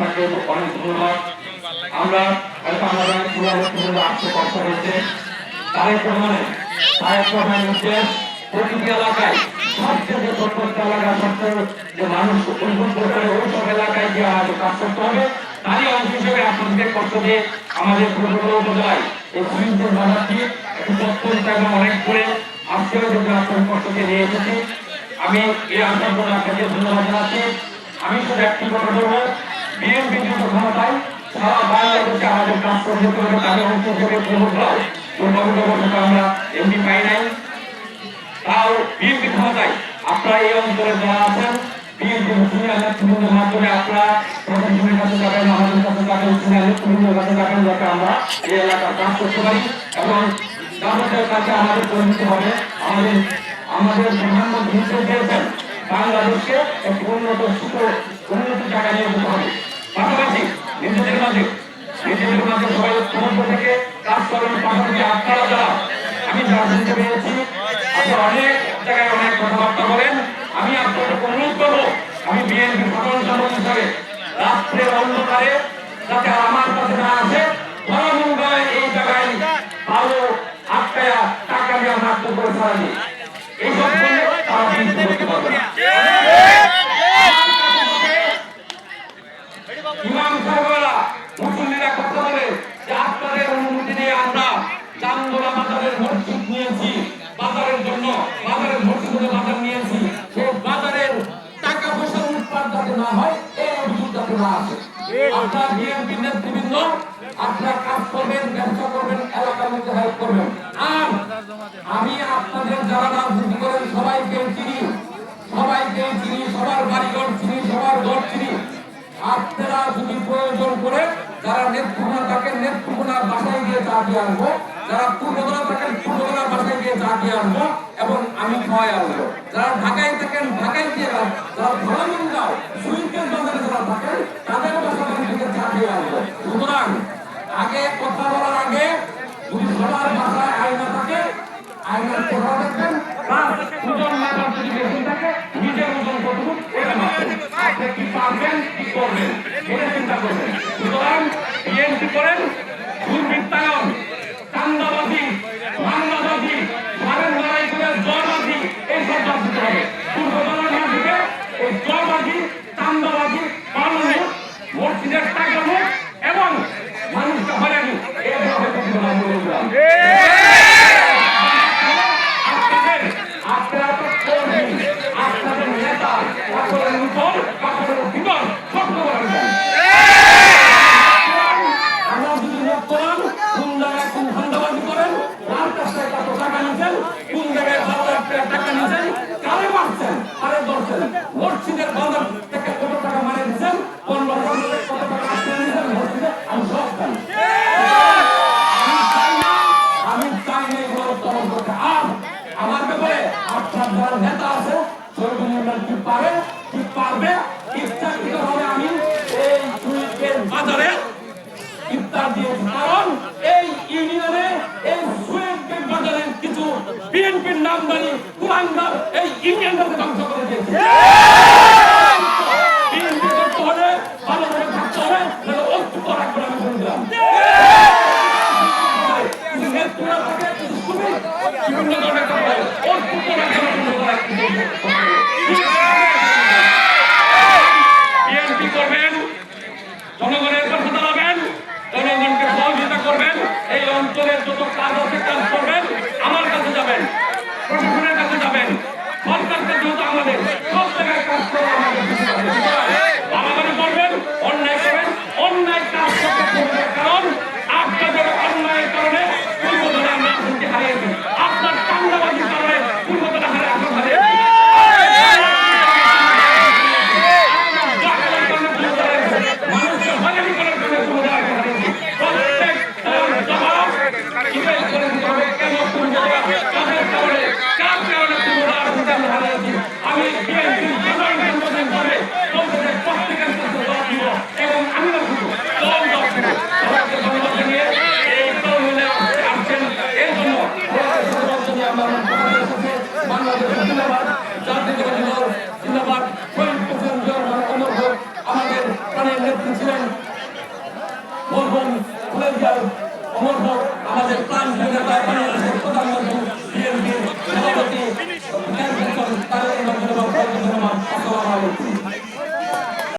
আপনাকে অনেক ধন্যবাদ। আমরা হয়তো আমাদের আসতে কষ্ট হয়েছে তারেক রহমানের উদ্দেশ প্রতিটি এলাকায় সবচেয়ে প্রত্যেকটা এলাকা সবচেয়ে যে মানুষ উন্নত করে ওইসব এলাকায় গিয়ে আমাদের কাজ করতে হবে। তারই অংশ হিসেবে আপনাদের কষ্ট দিয়ে আমাদের উপজেলায় এই সুইন্সের বাজারটি একটু প্রত্যন্ত এবং অনেক করে আজকেও যদি আপনার কষ্টকে নিয়ে এসেছি। আমি এই আসার জন্য আপনাকে ধন্যবাদ জানাচ্ছি। আমি শুধু একটি কথা বলবো, বিএনপি যত ক্ষমতায় সারা বাংলাদেশে আমাদের কাজ করতে হবে তাদের অংশ হিসেবে আমরা এমপি পাই নাই, তাও বিএনপি ক্ষমতায় আপনারা এই অঞ্চলে যারা আছেন বিএনপি সিনিয়র নেতৃবৃন্দের মাধ্যমে আপনারা প্রশাসনের কাছে যাবেন, আমাদের কাছে যাবেন, সিনিয়র নেতৃবৃন্দের কাছে যাবেন, যাতে আমরা এই এলাকার কাজ করতে পারি এবং জনগণের কাছে আমাদের পরিচিত হবে। আমাদের প্রধানমন্ত্রী নির্দেশ দিয়েছেন বাংলাদেশকে একটি উন্নত জায়গায় নিয়ে যেতে হবে। পাশাপাশি নিজেদের মাঝে সবাই সমস্ত থেকে কাজ করেন। পাশাপাশি আপনারা যারা আমি যারা শুনতে পেয়েছি আপনারা অনেক জায়গায় অনেক কথাবার্তা বলেন, আমি আপনাদের অনুরোধ করবো আমি বিএনপি সাধারণ সম্পাদক হিসাবে রাষ্ট্রের অন্ধকারে যাতে আমার কাছে না আসে ধর্মঙ্গায় এই জায়গায় ভালো আটকায়া টাকা দিয়ে আমরা করে ছাড়ানি এইসব বললে তারা বিএনপি করতে পারবে না। ইমাম সাহেবেরা মুসল্লিরা কথা বলে যে আপনাদের অনুমতি নিয়ে আমরা চান্দোলা বাজারের মসজিদ নিয়েছি বাজারের জন্য, বাজারের মসজিদে বাজার নিয়েছি, সেই বাজারের টাকা পয়সা উৎপাদ যাতে না হয় এই অভিযোগ যাতে না আসে। আপনার বিএনপি নেতৃবৃন্দ আপনারা কাজ করবেন, ব্যবসা করবেন, এলাকার মধ্যে হেল্প করবেন। আর আমি আপনাদের যারা রাজনীতি করেন সবাইকে চিনি, সবার বাড়িঘর চিনি, সবার ঘর চিনি। আপনারা যদি প্রয়োজন করে যারা নেত্রকোনা থাকেন নেত্রকোনার বাসায় গিয়ে চা দিয়ে আনবো, যারা পূর্বতলা থাকেন পূর্বতলার বাসায় গিয়ে চা দিয়ে আনবো এবং আমি খাওয়াই আনবো। যারা ঢাকায় থাকেন ঢাকায় গিয়ে যারা ধর্মঙ্গাও সুইন্সের বাজারে যারা থাকেন তাদের বাসা থেকে চা দিয়ে আনবো। সুতরাং আগে কথা বলার আগে যদি সবার বাসায় আয়না থাকে আয়নার কথা দেখবেন, ওজন মাপার যদি বেশি থাকে নিজের ওজন কতটুকু এটা মাপবেন, আপনি কি পারবেন কি করবেন এটা চিন্তা করবেন। সুতরাং বিএনপি করেন দুর্বৃত্তায়ন, চান্দাবাজি, মামলাবাজি, মারেন লড়াই করে জয়বাজি এইসব বাদ দিতে হবে। পূর্বতলা না থেকে এই জয়বাজি, চান্দাবাজি, বানানো, মসজিদের টাকা মুখ এবং মানুষকে হয়রানি এইভাবে প্রতিবাদ করেছিলাম। আপনাদের নেতা কাপড়ের উপর কাপড়ের ভিতর শক্ত করে দেন। আমরা যদি লোক করেন কোন জায়গায় কোন ধান্দাবাজি করেন, কার কাছ থেকে কত টাকা নিয়েছেন, কোন জায়গায় ভালো টাকা নিয়েছেন, কারে মারছেন, কারে ধরছেন, মসজিদের বাজার থেকে কত টাকা মারে দিচ্ছেন, কোন বাজার থেকে কত টাকা আসতে নিয়েছেন মসজিদে আমি সব জানি। আমি চাই না এগুলো তখন করতে। আর আমার ব্যাপারে আপনার যারা নেতা আছে কি পারে কি পারবে ইচ্ছাকৃতভাবে আমি এই সুইচের বাজারে ইফতার দিয়েছি, কারণ এই ইউনিয়নে এই সুইচের বাজারের কিছু বিএনপির নামদারি কুলাঙ্গার এই ইউনিয়নটাকে ধ্বংস করে দিয়েছে। বিএনপি করতে হলে ভালোভাবে থাকতে হবে, অস্তিত্ব রাখবে আমি বলে দিলাম। বিভিন্ন ধরনের অস্তিত্ব বিএনপি করবেন, জনগণের পাশে দাঁড়াবেন, জনগণকে সহযোগিতা করবেন, এই অঞ্চলের যত কাজ আছে কাজ করবেন, আমার কাছে যাবেন, প্রশাসনের কাছে যাবেন, সরকার কাছে আমাদের সব জায়গায় কাজ করে আমাদের বাড়াবাড়ি করবেন, অন্যায় করবেন, অন্যায় কাজ করতে করবেন, কারণ আপনাদের অন্যায়ের কারণে পূর্বতলা আমরা আসনকে হারিয়েছি, আপনার চান্দাবাজির কারণে পূর্বতলা আসন হারিয়েছি। আমাদের প্রাণের নেত্রী ছিলেন খুলে দিয়ে অমর হোক আমাদের প্রাণ নেতা